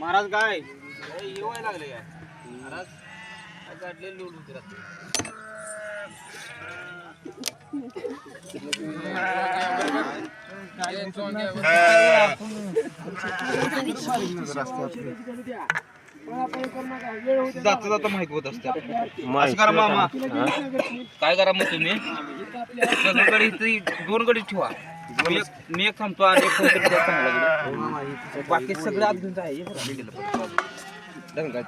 महाराज काय येवाय लागले काय महाराज काय काढले लोड होते रात्री जाता जाता माहित होत असते असं करा मामा काय करा मग तुम्ही सगळीकडे इथे 2 गडी ठेवा मी एक थांबतो आणि बाकी सगळं आत घेऊन जाय काय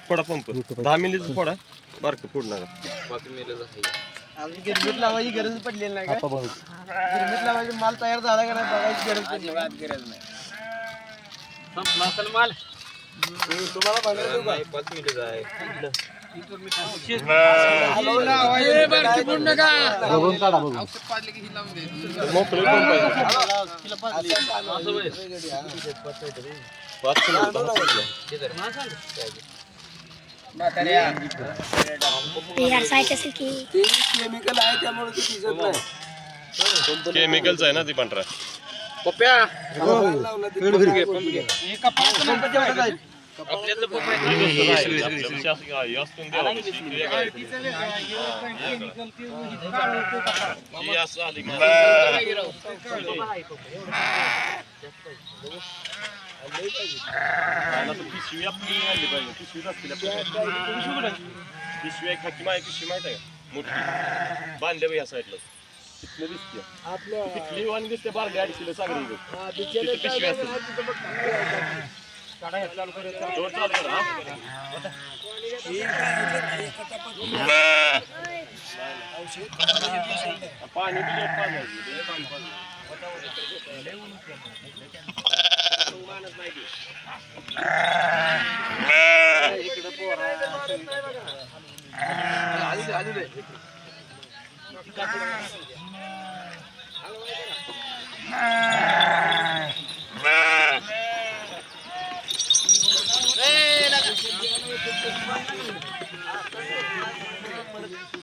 फोडा पंप 10 मिनिट फोडा बारक फोडणार गिरमिट लावायची गरज पडलेली नाही गिरमिट लावायची माल तयार झाला का नाही बघायची गरज नाही संपला असेल माल तुम्हाला 5 मिनिट आहे केमिकलच आहे ना ती पांढरा पिशवी खाकी पिशवी माहित आहे मोठी बांधले या साईडला तिथलं दिसते तिथली वाणी दिसते बारडी अडकले सागरी पिशवी असते पाणी